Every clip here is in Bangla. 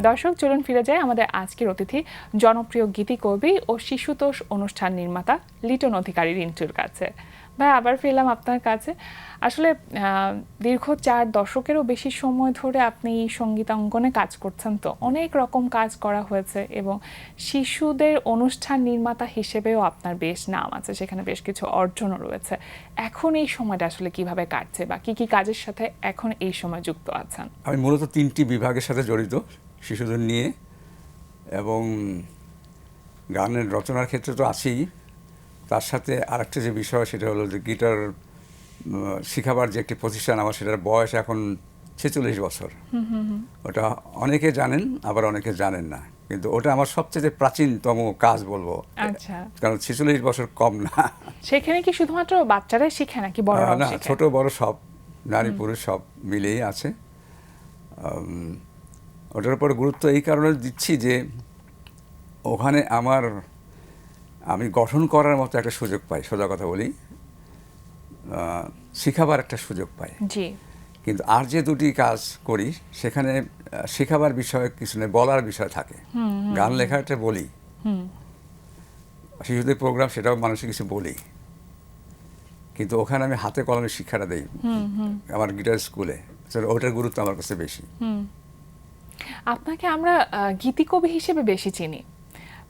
দর্শক চলুন ফিরে যাই আমাদের আজকের অতিথি জনপ্রিয় গীতিকবি ও শিশুতোষ অনুষ্ঠান নির্মাতা লিটন অধিকারী রিন্টুর কাছে। ভাই আবার ফিরলাম আপনার কাছে। আসলে দীর্ঘ 4 দশকেরও বেশি সময় ধরে আপনি সঙ্গীতাঙ্গনে কাজ করছেন, তো অনেক রকম কাজ করা হয়েছে এবং শিশুদের অনুষ্ঠান নির্মাতা হিসেবেও আপনার বেশ নাম আছে, সেখানে বেশ কিছু অর্জনও রয়েছে। এখন এই সময়টা আসলে কিভাবে কাটছে বা কি কি কাজের সাথে এখন এই সময় যুক্ত আছেন? আমি মূলত 3টি বিভাগের সাথে জড়িত শিশুদের নিয়ে, এবং গানের রচনার ক্ষেত্রে তো আছেই, তার সাথে আরেকটা যে বিষয় সেটা হলো যে গিটার শেখাবার যে একটি প্রতিষ্ঠান আমার, সেটার বয়স এখন 46 বছর। ওটা অনেকে জানেন আবার অনেকে জানেন না, কিন্তু ওটা আমার সবচেয়ে প্রাচীনতম কাজ বলবো। আচ্ছা, কারণ 46 বছর কম না। সেখানে কি শুধুমাত্র বাচ্চারাই শিখে নাকি বড়রাও না, শিখে? ছোট বড় সব, নারী পুরুষ সব মিলেই আছে। ওটার উপর গুরুত্ব এই কারণে দিচ্ছি যে ওখানে আমি গঠন করার মতো একটা সুযোগ পাই, সোজা কথা বলি, শেখাবার একটা সুযোগ পাই। জি। কিন্তু আর যে দুটি কাজ করি সেখানে শেখাবার বিষয় কিছু নেই, বলার বিষয় থাকে। গান লেখাটা বলি, শিশুদের প্রোগ্রাম সেটাও মানুষের কিছু বলি, কিন্তু ওখানে আমি হাতে কলমে শিক্ষাটা দেই আমার গিটার স্কুলে। ওটার গুরুত্ব আমার কাছে বেশি। আপনাকে আমরা গীতিকবি হিসেবে বেশি চিনি।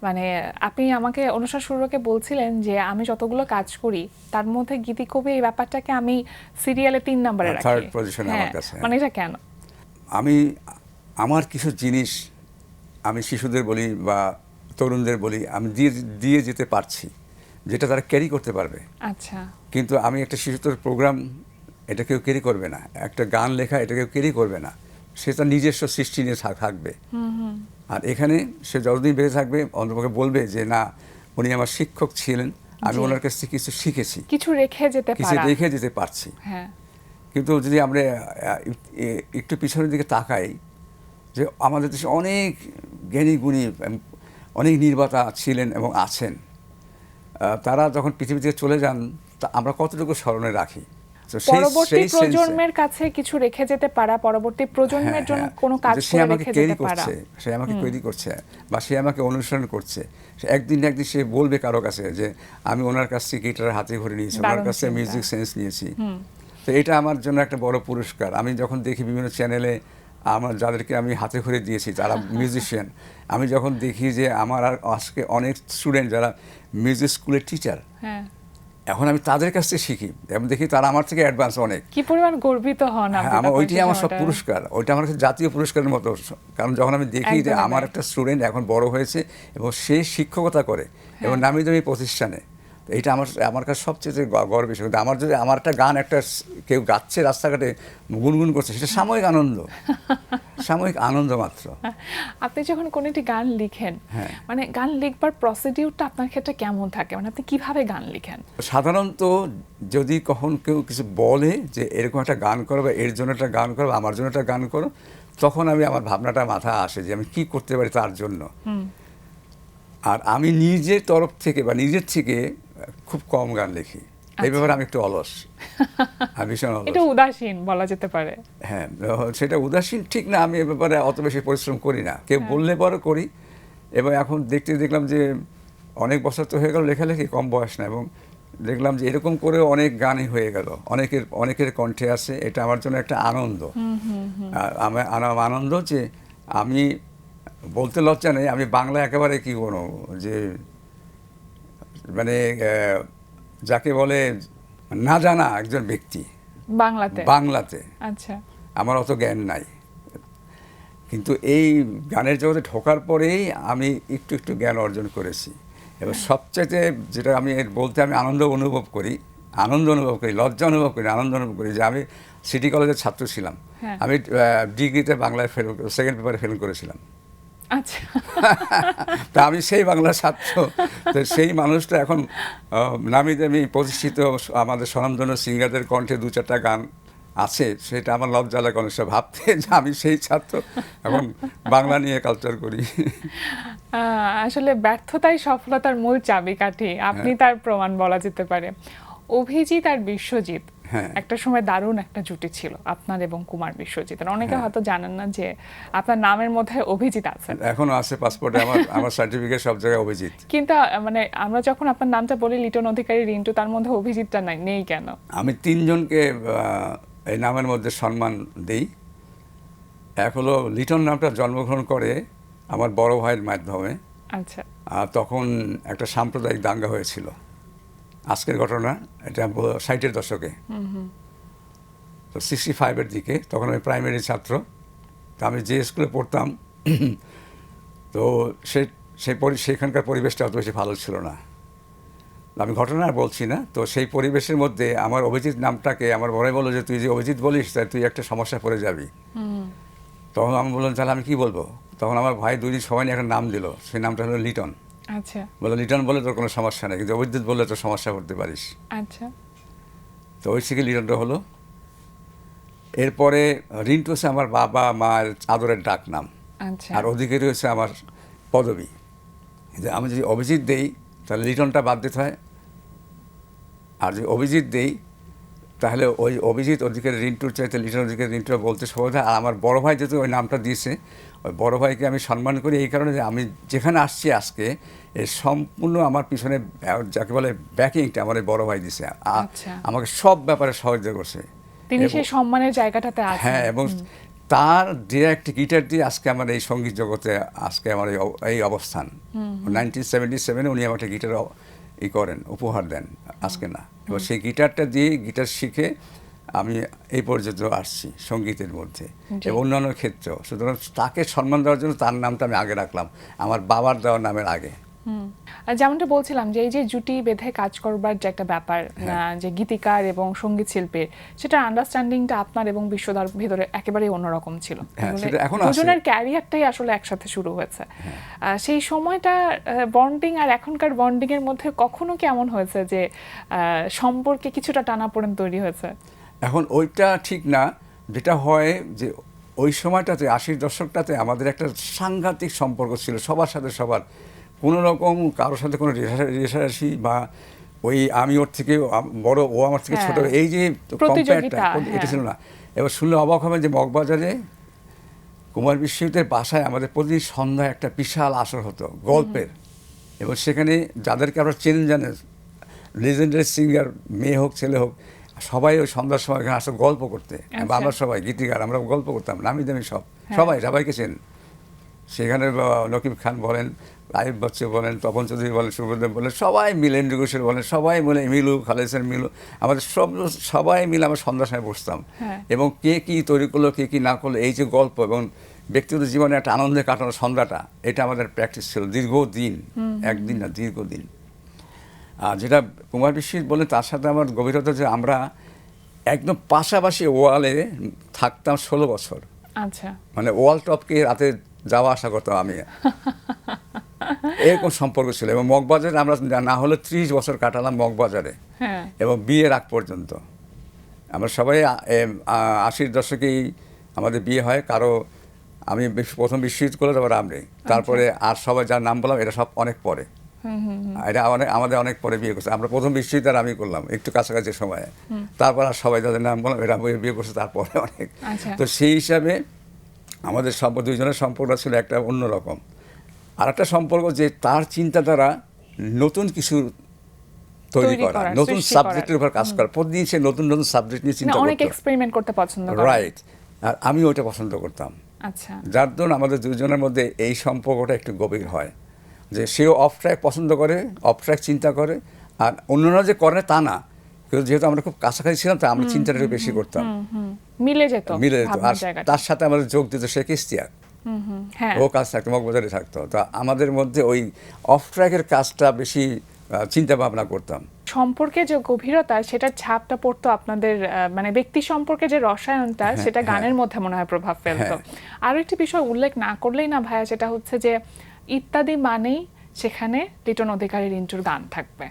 মানে আপনি আমাকে অনুষ্ঠান শুরুর আগে বলছিলেন যে আমি যতগুলো কাজ করি তার মধ্যে গীতিকবি এই ব্যাপারটাকে আমি সিরিয়ালে 3 নম্বরে রাখি, থার্ড পজিশনে আমার কাছে। মানে এটা কেন? আমি আমার কিছু জিনিস আমি শিশুদের বলি বা তরুণদের বলি, আমি দিয়ে যেতে পারছি, যেটা তারা ক্যারি করতে পারবে। আচ্ছা। কিন্তু আমি একটা শিশুদের প্রোগ্রাম, এটা কেউ ক্যারি করবে না। একটা গান লেখা, এটা কেউ ক্যারি করবে না। সে তার নিজস্ব সৃষ্টি নিয়ে থাকবে। আর এখানে সে যতদিন বেঁচে থাকবে অন্তপক্ষে বলবে যে না, উনি আমার শিক্ষক ছিলেন, আমি ওনার কাছ থেকে কিছু শিখেছি, কিছু রেখে যেতে পারছি। হ্যাঁ। কিন্তু যদি আমরা একটু পিছনের দিকে তাকাই, যে আমাদের দেশে অনেক জ্ঞানী গুণী, অনেক নির্মাতা ছিলেন এবং আছেন, তারা যখন পৃথিবী থেকে চলে যান তা আমরা কতটুকু স্মরণে রাখি। পরবর্তী প্রজন্মের কাছে কিছু রেখে যেতে পারা, পরবর্তী প্রজন্মের জন্য কোনো কাজ করে রেখে যেতে পারা। সে আমাকে তৈরি করছে বা সে আমাকে অনুসরণ করছে। একদিন সে বলবে কারো কাছে যে আমি ওনার কাছ থেকে গিটার হাতে ধরে নিয়েছি, ওনার কাছে মিউজিক সেন্স নিয়েছি। তো এটা আমার জন্য একটা বড় পুরস্কার। আমি যখন দেখি বিভিন্ন চ্যানেলে যাদেরকে আমি হাতে ধরে দিয়েছি যারা মিউজিশিয়ান, আমি যখন দেখি যে আমার আজকে অনেক স্টুডেন্ট যারা মিউজিক স্কুলের টিচার, এখন আমি তাদের কাছ থেকে শিখি এবং দেখি তারা আমার থেকে অ্যাডভান্স অনেক। কি পরিমাণ গর্বিত হন আপনি? ওইটাই আমার সব পুরস্কার, ওইটা আমার কাছে জাতীয় পুরস্কারের মতো। কারণ যখন আমি দেখি যে আমার একটা স্টুডেন্ট এখন বড় হয়েছে এবং সে শিক্ষকতা করে এবং নামি দামি প্রতিষ্ঠানে, এইটা আমার কাছে সবচেয়ে গর্বের বিষয়। আমার একটা গান কেউ গাচ্ছে রাস্তাঘাটে, গুনগুন করছে, সেটা সাময়িক আনন্দ, সাময়িক আনন্দ মাত্র। আপনি যখন কোনো একটি গান লিখেন, মানে গান লিখবার প্রসিডিউরটা আপনার ক্ষেত্রে কেমন থাকে? মানে আপনি কিভাবে গান লিখেন? সাধারণত যদি কখন কেউ কিছু বলে যে এরকম একটা গান করো বা এর জন্য একটা গান করো, আমার জন্য একটা গান করো, তখন আমার ভাবনাটা মাথায় আসে যে আমি কি করতে পারি তার জন্য। আর আমি নিজের তরফ থেকে বা নিজের থেকে খুব কম গান লিখি। এই ব্যাপারে আমি একটু অলস, ভীষণ অলস। এটা উদাসীন বলা যেতে পারে। হ্যাঁ, সেটা উদাসীন ঠিক না, আমি এ ব্যাপারে অত বেশি পরিশ্রম করি না। কেউ বললে পরে করি। এবং এখন দেখলাম যে অনেক বছর তো হয়ে গেল লেখালেখি, কম বয়স না, এবং দেখলাম যে এরকম করে অনেক গানই হয়ে গেল, অনেকের কণ্ঠে আছে। এটা আমার জন্য একটা আনন্দ। আমার আনন্দ যে আমি বলতে লজ্জা নেই, আমি বাংলা একেবারে কি কোনো যে মানে যাকে বলে না জানা একজন ব্যক্তি বাংলাতে। আচ্ছা। আমার অত জ্ঞান নাই, কিন্তু এই গানের জগতে ঢোকার পরেই আমি একটু একটু জ্ঞান অর্জন করেছি। এবার সবচেয়ে যেটা আমি বলতে আমি আনন্দ অনুভব করি, লজ্জা অনুভব করি, আনন্দ অনুভব করি যে আমি সিটি কলেজের ছাত্র ছিলাম। আমি ডিগ্রিতে বাংলায় সেকেন্ড পেপারে ফেল করেছিলাম। আচ্ছা। তা আমি সেই বাংলার ছাত্র, তো সেই মানুষটা এখন নামি দামি প্রতিষ্ঠিত আমাদের স্বনামধন্য সিঙ্গারদের কণ্ঠে 2-4টা গান আছে, সেটা আমার লজ্জা লাগে অনেক সময় ভাবতে যে আমি সেই ছাত্র এখন বাংলা নিয়ে কালচার করি। আসলে ব্যর্থতাই সফলতার মূল চাবিকাঠি, আপনি তার প্রমাণ বলা যেতে পারে। অভিজিৎ আর বিশ্বজিৎ হ্যাঁ। একটা সময় দারুণ একটা জুটি ছিল আপনার এবং কুমার বিশ্বজিতের। অনেকে হ্যাঁ। হয়তো জানেন না যে আপনার নামের মধ্যে অভিজিৎ আছে, এখনো আছে পাসপোর্টে, আমার সার্টিফিকেট সব জায়গায় অভিজিৎ। কিন্তু মানে আমরা যখন আপনার নামটা বলি লিটন অধিকারী রিন্টু, তার মধ্যে অভিজিৎটা নেই কেন? আমি 3 জনকে এই নামের মধ্যে সম্মান দিই। এক হলো লিটন নামটা জন্মগ্রহণ করে আমার বড় ভাইয়ের মাধ্যমে। আচ্ছা। আর তখন একটা সাম্প্রদায়িক দাঙ্গা হয়েছিল, আজকের ঘটনা, এটা 60-এর দশকে, তো 65-এর দিকে। তখন আমি প্রাইমারি ছাত্র, তো আমি যে স্কুলে পড়তাম তো সেখানকার পরিবেশটা অত বেশি ভালো ছিল না। আমি ঘটনা আর বলছি না। তো সেই পরিবেশের মধ্যে আমার অভিজিৎ নামটাকে আমার বড় ভাই বললো যে তুই যে অভিজিৎ বলিস তাই তুই একটা সমস্যা পড়ে যাবি। তখন আমি বললাম তাহলে আমি কি বলবো? তখন আমার ভাই 2 দিন সময় নিয়ে একটা নাম দিল, সেই নামটা হলো লিটন। আচ্ছা। বলে লিটন বলে তোর কোনো সমস্যা নেই, কিন্তু অভিজিৎ বললে তোর সমস্যা করতে পারিস। আচ্ছা। তো ওই থেকে লিটনটা হলো। এরপরে রিন্টু হচ্ছে আমার বাবা মায়ের আদরের ডাক নাম। আচ্ছা। আর অধিকারী হচ্ছে আমার পদবী। যে আমি যদি অভিজিৎ দেই তাহলে লিটনটা বাদ দিতে হয়, আর যদি অভিজিৎ দেই তাহলে ওই অভিজিৎ অধিকারী রিন্টুর চাইতে লিটন অধিকারী রিন্টুরা বলতে সহজ হয়। আর আমার বড় ভাই যেহেতু ওই নামটা দিয়েছে, ওই বড় ভাইকে আমি সম্মান করি এই কারণে যে আমি যেখানে আসছি আজকে এই সম্পূর্ণ আমার পিছনে যাকে বলে ব্যাকিংটা আমার এই বড় ভাই দিছে। আচ্ছা। আমাকে সব ব্যাপারে সহযোগিতা করছে। তিনি সেই সম্মানের জায়গাটাতে আছেন। হ্যাঁ, এবং তার ডিরেক্ট গিটার দিয়ে আজকে আমার এই সঙ্গীত জগতে আজকে আমার এই অবস্থান। 1977-এ উনি আমাকে গিটার করেন, উপহার দেন, আজকে না। এবার সেই গিটারটা দিয়ে গিটার শিখে আমি এই পর্যন্ত আসছি সঙ্গীতের মধ্যে এবং অন্যান্য ক্ষেত্রেও। সুতরাং তাকে সম্মান দেওয়ার জন্য তার নামটা আমি আগে রাখলাম, আমার বাবার দেওয়ার নামের আগে। আর যেমনটা বলছিলাম যে এই যে জুটি বেঁধে কাজ করবার যে একটা ব্যাপার, যে গীতিকার এবং সঙ্গীত শিল্পীর, সেটা আন্ডারস্ট্যান্ডিংটা আপনার এবং বিশ্বদার ভিতরে একেবারেই অন্যরকম ছিল। দুজনের ক্যারিয়ারটাই আসলে একসাথে শুরু হয়েছে। সেই সময়টা বন্ডিং আর এখনকার বন্ডিং এর মধ্যে কখনো কি এমন হয়েছে যে সম্পর্কে কিছুটা টানাপোড়েন তৈরি হয়েছে? এখন ওইটা ঠিক না। যেটা হয় যে ওই সময়টাতে 80-র দশকটাতে আমাদের একটা সাংঘাতিক সম্পর্ক ছিল সবার সাথে সবার। কোনো রকম কারোর সাথে কোনো রেষারেষি বা ওই আমি ওর থেকে বড়, ও আমার থেকে ছোট, এই যে কম্পেয়ারটা, এটা ছিল না। এবার শুনলে অবাক হবে যে মগবাজারে কুমার বিশ্বজিতের বাসায় আমাদের প্রতিদিন সন্ধ্যায় একটা বিশাল আসর হতো গল্পের। এবং সেখানে যাদেরকে আমরা চেনেন জানেন, লেজেন্ডারি সিঙ্গার, মেয়ে হোক ছেলে হোক, সবাই ওই সন্ধ্যার সময় এখানে আসতো গল্প করতে। আমরা সবাই গীতিকার, আমরা গল্প করতাম, নামি দামি সবাইকে চেন। সেখানে নকিব খান বলেন, আইব বচ্চন বলেন, তপন চৌধুরী বলেন, সুব্রদেব বলেন, সবাই মিলে, এন্ড্রু ঘোষের বলেন, সবাই মিলে, মিলু খালেসের মিলু, আমাদের সবাই মিলে আমরা সন্ধ্যার সময় বসতাম। এবং কে কী তৈরি করলো, কে কী না করলো, এই যে গল্প এবং ব্যক্তিগত জীবনে একটা আনন্দে কাটানো সন্ধ্যাটা, এটা আমাদের প্র্যাকটিস ছিল দীর্ঘদিন, একদিন না, দীর্ঘদিন। আর যেটা কুমার বিশ্বজিৎ বলেন তার সাথে আমার গভীরতা যে আমরা একদম পাশাপাশি ওয়ালে থাকতাম 16 বছর। আচ্ছা। মানে ওয়াল টপকে রাতে যাওয়া আসা করতাম আমি, এরকম সম্পর্ক ছিল। এবং মগবাজারে আমরা না হলে 30 বছর কাটালাম মগবাজারে, এবং বিয়ের আগ পর্যন্ত। আমরা সবাই 80-র দশকেই আমাদের বিয়ে হয়। আমি প্রথম বিশ্বজিৎ করলে তারপর আমি, তারপরে আর সবাই যার নাম বললাম এরা সব অনেক পরে, এটা আমাদের অনেক পরে বিয়ে করছে। আমরা প্রথম বিশ্বজিৎ আর আমি করলাম একটু কাছাকাছি সময়ে, তারপর আর সবাই যাদের নাম বললাম এরা বিয়ে করছে তারপরে অনেক। তো সেই হিসাবে আমাদের দুইজনের সম্পর্কটা ছিল একটা অন্যরকম। আর একটা সম্পর্ক যে তার চিন্তাধারা নতুন কিছু তৈরি করা, নতুন সাবজেক্টের উপর কাজ করা, প্রতিদিন সে নতুন নতুন সাবজেক্ট নিয়ে চিন্তা করতো, অনেক এক্সপেরিমেন্ট করতে পছন্দ করে। রাইট। আর আমি ওইটা পছন্দ করতাম। আচ্ছা। যার জন্য আমাদের দুজনের মধ্যে এই সম্পর্কটা একটু গভীর হয়, যে সেও অফ ট্র্যাক পছন্দ করে, অফ ট্র্যাক চিন্তা করে, আর অন্যরা যে করে তা না, কিন্তু যেহেতু আমরা খুব কাছাকাছি ছিলাম তাই আমরা চিন্তাটা একটু বেশি করতাম, মিলে যেত। আর তার সাথে আমাদের যোগ দিত শেখ ইশতিয়াক, ও কাজ থাকতো, মগবাজারে থাকতো। তো আমাদের মধ্যে ওই অফ ট্র্যাকের কাজটা বেশি চিন্তা ভাবনা করতাম। সম্পর্কে যে গভীরতা, সেটার ছাপটা পড়তো আপনাদের, মানে ব্যক্তি সম্পর্কে যে রসায়নটা, সেটা গানের মধ্যে মনে হয় প্রভাব ফেলতো। আরো একটি বিষয় উল্লেখ না করলেই না ভাইয়া, সেটা হচ্ছে যে ইত্যাদি মানেই সেখানে লিটন অধিকারী রিন্টুর গান থাকবে।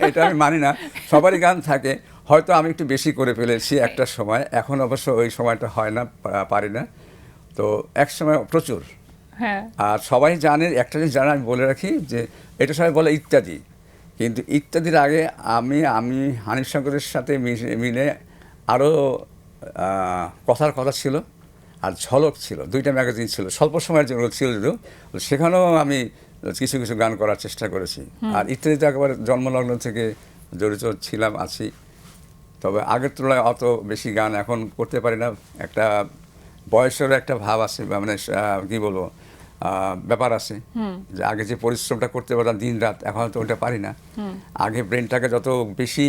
এটা আমি মানি না, সবারই গান থাকে, হয়তো আমি একটু বেশি করে ফেলেছি একটা সময়, এখন অবশ্য ওই সময়টা হয় না, পারি না। তো এক সময় প্রচুর। আর সবাই জানে, একটা জিনিস জানা আমি বলে রাখি, যে এটা সবাই বলে ইত্যাদি, কিন্তু ইত্যাদির আগে আমি হানিফ শঙ্করের সাথে মিলে আরও কথার কথা ছিল, আর ঝলক ছিল, 2টা ম্যাগাজিন ছিল, স্বল্প সময়ের জন্য ছিল যদিও, সেখানেও আমি কিছু কিছু গান করার চেষ্টা করেছি। আর ইত্যাদিতে একেবারে জন্মলগ্ন থেকে জড়িত ছিলাম, আছি। তবে আগের তুলনায় অত বেশি গান এখন করতে পারি না। একটা বয়সেরও একটা ভাব আছে, মানে কি বলবো, ব্যাপার আছে যে আগে যে পরিশ্রমটা করতে পারতাম দিন রাত, এখন হয়তো ওটা পারি না। আগে ব্রেনটাকে যত বেশি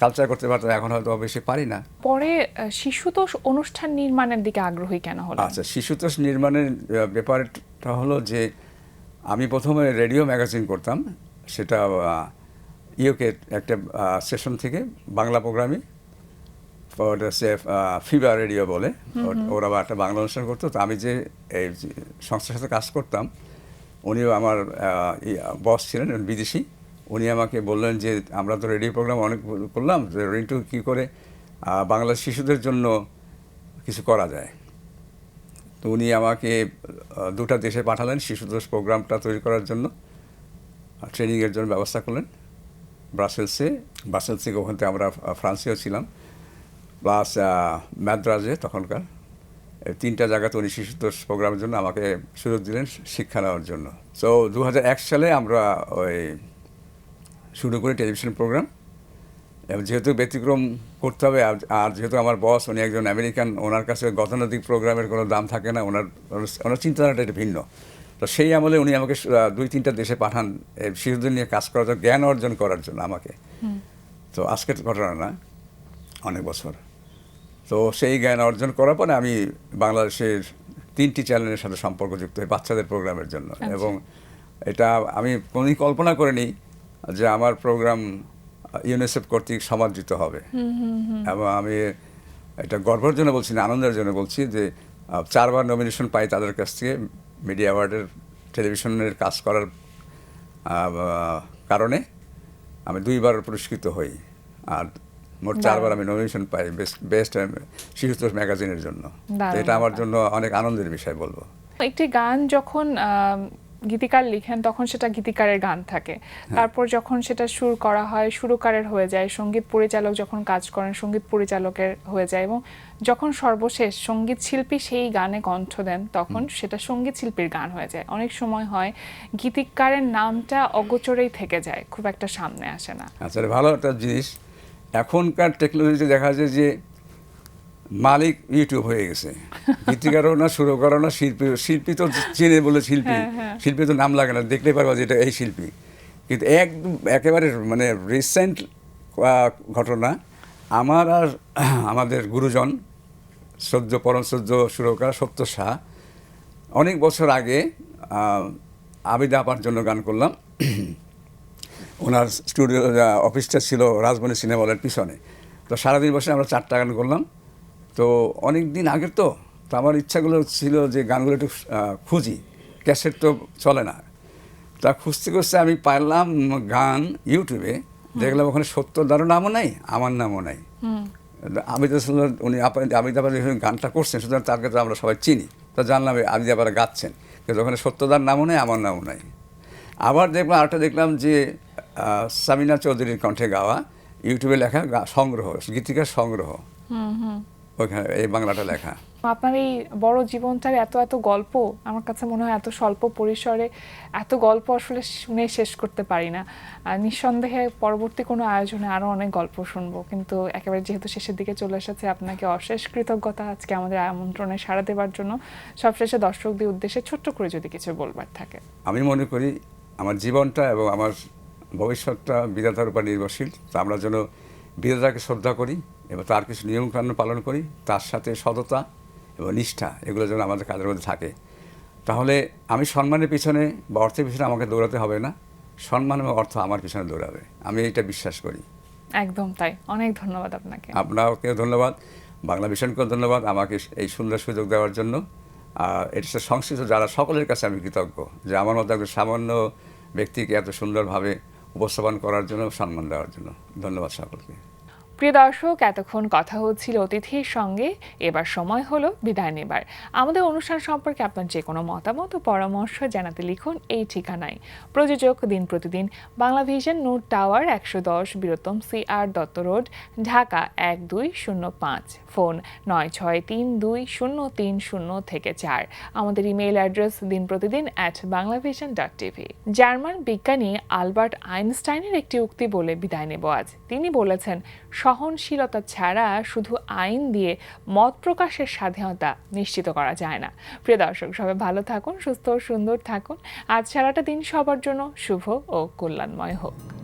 কালচার করতে পারতাম, এখন হয়তো বেশি পারি না। পরে শিশুতোষ অনুষ্ঠান নির্মাণের দিকে আগ্রহী কেন হলো? আচ্ছা, শিশুতোষ নির্মাণের ব্যাপারটা হলো যে আমি প্রথমে রেডিও ম্যাগাজিন করতাম, সেটা ইউকে একটা সেশন থেকে বাংলা প্রোগ্রামে, ওটা সে ফিবা রেডিও বলে, ওরা একটা বাংলা অনুষ্ঠান করতো। তো আমি যে এই সংস্থার সাথে কাজ করতাম, উনিও আমার বস ছিলেন, বিদেশি। উনি আমাকে বললেন যে আমরা তো রেডিও প্রোগ্রাম অনেক করলাম, রিন্টু কী করে বাংলার শিশুদের জন্য কিছু করা যায়। তো উনি আমাকে 2টা দেশে পাঠালেন শিশুতোষ প্রোগ্রামটা তৈরি করার জন্য, ট্রেনিংয়ের জন্য ব্যবস্থা করলেন। ব্রাসেলস থেকে, ওখান থেকে আমরা ফ্রান্সেও ছিলাম, প্লাস মাদ্রাজে তখনকার। 3টা জায়গাতে উনি শিশুতোষ প্রোগ্রামের জন্য আমাকে সুযোগ দিলেন শিক্ষা নেওয়ার জন্য। তো 2001 সালে আমরা ওই শুরু করি টেলিভিশন প্রোগ্রাম। এবং যেহেতু ব্যতিক্রম করতে হবে, আর যেহেতু আমার বস উনি একজন আমেরিকান, ওনার কাছে গতানুগতিক প্রোগ্রামের কোনো দাম থাকে না, ওনার চিন্তাধারাটা এটা ভিন্ন। তো সেই আমলে উনি আমাকে 2-3টা দেশে পাঠান শিশুদের নিয়ে কাজ করার জন্য, জ্ঞান অর্জন করার জন্য আমাকে। তো আজকের ঘটনা না, অনেক বছর। তো সেই জ্ঞান অর্জন করার পরে আমি বাংলাদেশের 3টি চ্যানেলের সাথে সম্পর্কযুক্ত হই বাচ্চাদের প্রোগ্রামের জন্য। এবং এটা আমি কোনোদিন কল্পনা করিনি যে আমার প্রোগ্রাম ইউনিসেফ কর্তৃক সমাদৃত হবে। এবং আমি এটা গর্বের জন্য বলছি না, আনন্দের জন্য বলছি যে 4বার নমিনেশন পাই তাদের কাছ থেকে মিডিয়া অ্যাওয়ার্ডের টেলিভিশনের কাজ করার কারণে। আমি 2বার পুরস্কৃত হই, আর মোট 4বার আমি নমিনেশন পাই বেস্ট শিশুতোষ ম্যাগাজিনের জন্য। এটা আমার জন্য অনেক আনন্দের বিষয় বলবো। একটি গান যখন গীতিকার লিখেন তখন সেটা গীতিকারের গান থাকে, তারপর যখন সেটা সুর করা হয় সুরকারের হয়ে যায়, সঙ্গীত পরিচালক যখন কাজ করেন সঙ্গীত পরিচালকের হয়ে যায়, এবং যখন সর্বশেষ সঙ্গীত শিল্পী সেই গানে কণ্ঠ দেন তখন সেটা সঙ্গীত শিল্পীর গান হয়ে যায়। অনেক সময় হয় গীতিকারের নামটা অগোচরেই থেকে যায়, খুব একটা সামনে আসে না। আচ্ছা, ভালো একটা জিনিস। এখনকার টেকনোলজিতে দেখা যায় যে মালিক ইউটিউব হয়ে গেছে, গীতিকারও না, সুরকারও না, শিল্পী তো চেনে বলে শিল্পী তো নাম লাগে না, দেখতে পারবা যে এটা এই শিল্পী। কিন্তু একেবারে মানে রিসেন্ট ঘটনা, আমার আর আমাদের গুরুজন পরম শ্রদ্ধ সুরকার সত্য শাহ অনেক বছর আগে আবিদা আপার জন্য গান করলাম। ওনার স্টুডিও অফিসটা ছিল রাজমণি সিনেমা হলের পিছনে। তো সারাদিন বসে আমরা 4টা গান করলাম। তো অনেক দিন আগের তো আমার ইচ্ছাগুলো ছিল যে গানগুলো একটু খুঁজি, ক্যাসেট তো চলে না। তা খুঁজতে খুঁজতে আমি পাইলাম গান ইউটিউবে, দেখলাম ওখানে সত্যদারও নামও নাই, আমার নামও নাই। উনি আবিদা গানটা করছেন, সুতরাং তার কাছে আমরা সবাই চিনি। তো জানলাম আবিদা আবার গাচ্ছেন, কিন্তু ওখানে সত্যদার নামও নেই, আমার নামও নাই। আবার দেখলাম আরেকটা, দেখলাম যে সামিনা চৌধুরীর কণ্ঠে গাওয়া ইউটিউবে লেখা সংগ্রহ, গীতিকার সংগ্রহ, ওইখানে এই বাংলাটা লেখা। আপনার এই বড় জীবনটার এত এত গল্প, আমার কাছে মনে হয় এত স্বল্প পরিসরে এত গল্প আসলে শুনে শেষ করতে পারি না। নিঃসন্দেহে পরবর্তী কোনো আয়োজনে আরও অনেক গল্প শুনবো, কিন্তু একেবারে যেহেতু শেষের দিকে চলে এসেছে, আপনাকে অশেষ কৃতজ্ঞতা আজকে আমাদের আমন্ত্রণে সাড়া দেওয়ার জন্য। সবশেষে দর্শকদের উদ্দেশ্যে ছোট্ট করে যদি কিছু বলবার থাকে। আমি মনে করি আমার জীবনটা এবং আমার ভবিষ্যৎটা বিধাতার উপর নির্ভরশীল। তো আমরা যেন বিধাতাকে শ্রদ্ধা করি এবং তার কিছু নিয়মকানুন পালন করি, তার সাথে সততা এবং নিষ্ঠা এগুলো যেন আমাদের কাজের মধ্যে থাকে। তাহলে আমি সম্মানের পিছনে বা অর্থের পিছনে আমাকে দৌড়াতে হবে না, সম্মান এবং অর্থ আমার পিছনে দৌড়াবে, আমি এটা বিশ্বাস করি। একদম তাই। অনেক ধন্যবাদ আপনাকে। আপনাকেও ধন্যবাদ, বাংলা ভিশনকেও ধন্যবাদ আমাকে এই সুন্দর সুযোগ দেওয়ার জন্য। আর এর সাথে সংশ্লিষ্ট যারা সকলের কাছে আমি কৃতজ্ঞ যে আমার মতো একজন সামান্য ব্যক্তিকে এত সুন্দরভাবে উপস্থাপন করার জন্য, সম্মান দেওয়ার জন্য। ধন্যবাদ সকলকে। প্রিয় দর্শক, এতক্ষণ কথা হচ্ছিল অতিথির সঙ্গে। এবার সময় হলো বিদায় নেবার। আমাদের অনুষ্ঠান সম্পর্কে আপনার যে কোনো মতামত ও পরামর্শ জানাতে লিখুন এই ঠিকানায়। প্রযোজক Din Protidin, Bangla Vision, Noor Tower, 110 Bir Uttam CR Datta Road, Dhaka 1205। Phone 96320304। আমাদের ইমেইল অ্যাড্রেস dinprotidin@banglavision.tv। জার্মান বিজ্ঞানী আলবার্ট আইনস্টাইনের একটি উক্তি বলে বিদায় নেব আজ। তিনি বলেছেন, সহনশীলতা ছাড়া শুধু আইন দিয়ে মত প্রকাশের স্বাধীনতা নিশ্চিত করা যায় না। প্রিয় দর্শক, সবাই ভালো থাকুন, সুস্থ ও সুন্দর থাকুন। আজ সারাটা দিন সবার জন্য শুভ ও কল্যাণময় হোক।